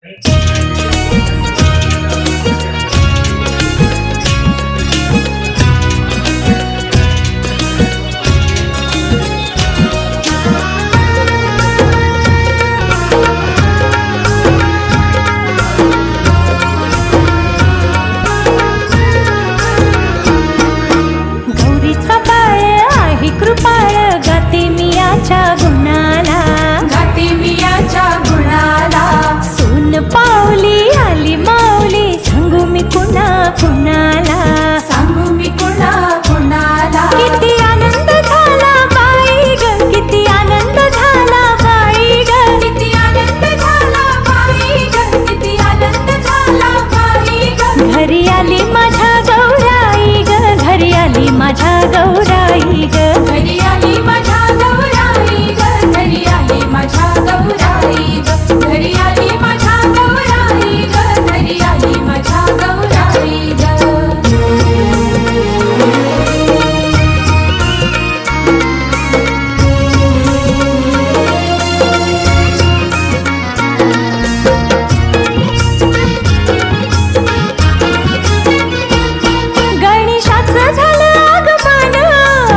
गौरीचा बाळ आहे कृपाळ, गाते मियाच्या गुणाला, गाते मियाच्या गुणाला. सून पावली आली माऊली, सांगू मी कुणा कुणाला, सांगू मी कुणा कुणाला. किती आनंद झाला बाई ग, किती आनंद झाला बाई ग, किती आनंद झाला बाई ग, किती आनंद झाला बाई ग. घरी आली माझ्या गौराई ग, घरी आली माझ्या गौराई ग, घरी आली माझ्या गौराई ग, घरी आली माझ्या गौराई ग, घरी आली माझ्या गौराई ग, घरी आली माझ्या गौराई ग. गणेशाचं झालं आगमन,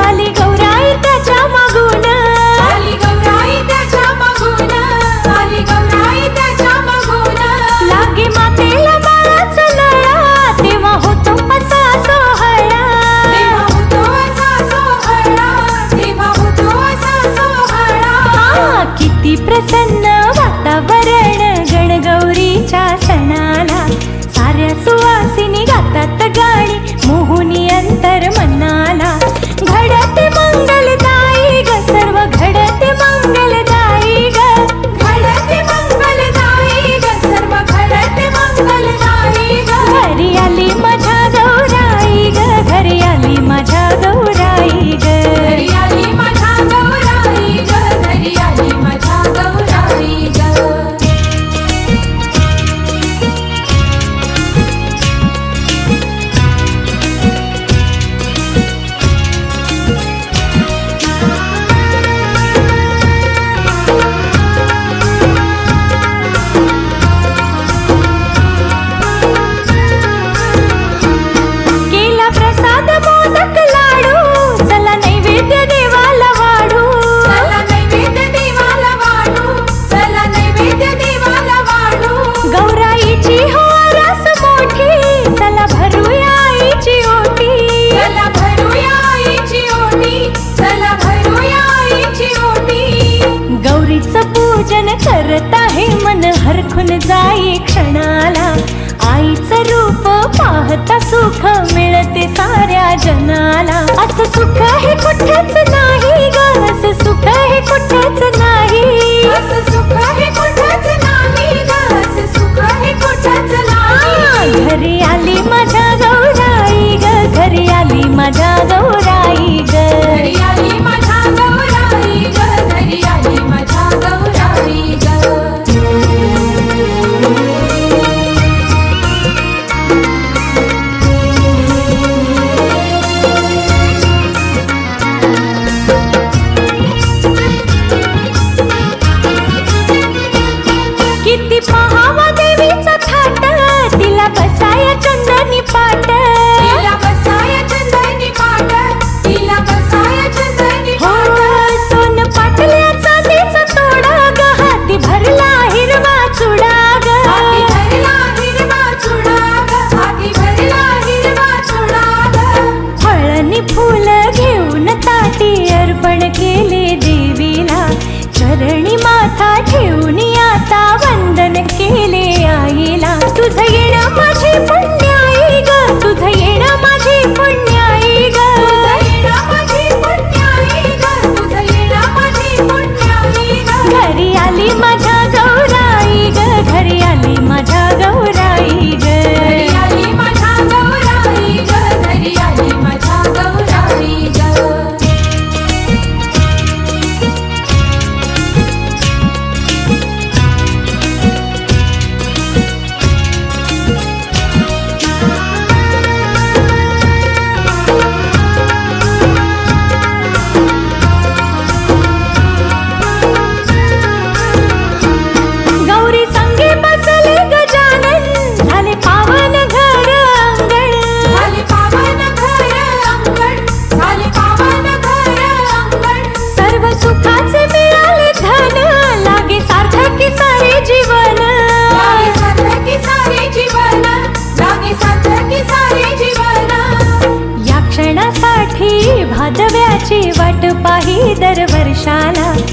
आली गौराई त्याच्या मागून, आली गौराई त्याच्या मागून, आली गौराई त्याच्या मागून. लागे मातेला बाळाचं लळा, तेव्हा होतो असा सोहळा, तेव्हा होतो असा सोहळा, तेव्हा होतो असा सोहळा. किती प्रसन्न वातावरण गणगौरीच्या सणाला, साऱ्या सुवासिनी गातात गाणी मोहुनी अंतर मनाला. घडते मंगलदायी ग, सर्व घडते मंगलदायी ग, घडते मंगलदायी ग, सर्व घडते मंगलदायी ग. घरी आली माझ्या गौराई ग, घरी आली माझ्या गौराई ग, घरी आली माझ्या गौराई ग, घरी आली माझ्या गौराई ग. केला प्रसाद मोदक लाडू, चला नैवेद्य देवाला वाढू, चला नैवेद्य देवाला वाढू, चला नैवेद्य देवाला वाढू. गौराईची हो रास मोठी, चला भरूया आईची ओटी, चला भरूया आईची ओटी, चला भरूया आईची ओटी. गौरीचं पूजन करत आहे मन, हरखून जाई क्षणाला. आईचं रूप पाहता सुख मिळते साऱ्या जनाला. असं सुख हे कुठेच नाही ग, असं सुख हे कुठेच नाही, असं सुख हे कुठंच नाही ग, असं सुख हे कुठंच नाही. घरी आली माझ्या गौराई ग, घरी आली माझ्या गौराई ग, घरी आली माझ्या गौराई ग, घरी आली माझ्या गौराई ग. किती पहावा देवीचा थाट, तिला बसाया चंदनी पाट, तिला बसाया चंदनी पाट, तिला बसाया चंदनी हो पाट. सोन पाटल्याचा तिचा तोडा ग, हाती भरला हिरवा चुडा ग, हाती भरला हिरवा चुडा ग, हाती भरला हिरवा चुडा ग. फळनी फुल घेऊन ताटी अर्पण केले देवीला, चरणी माथा ठेवून आता वंदन केले आईला. तुझं येणं माझी पुण्याई ग, तुझं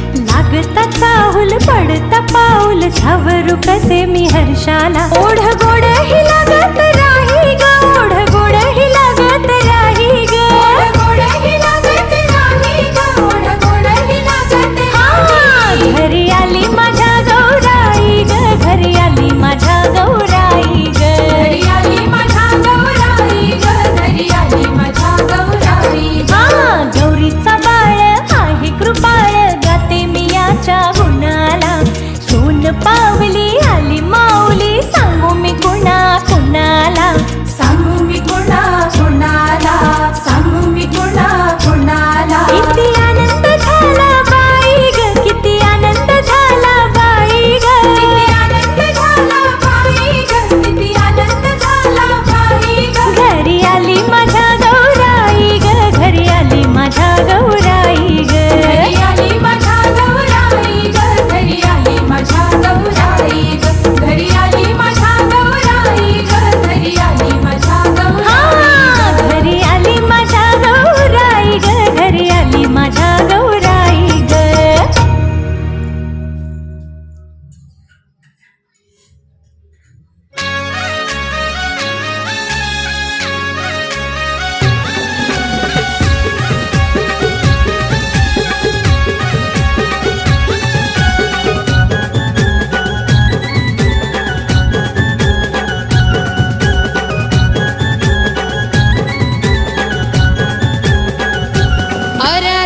लागता चाहुल पडता पाऊल सावरू कसे मी हर्षाला ओढ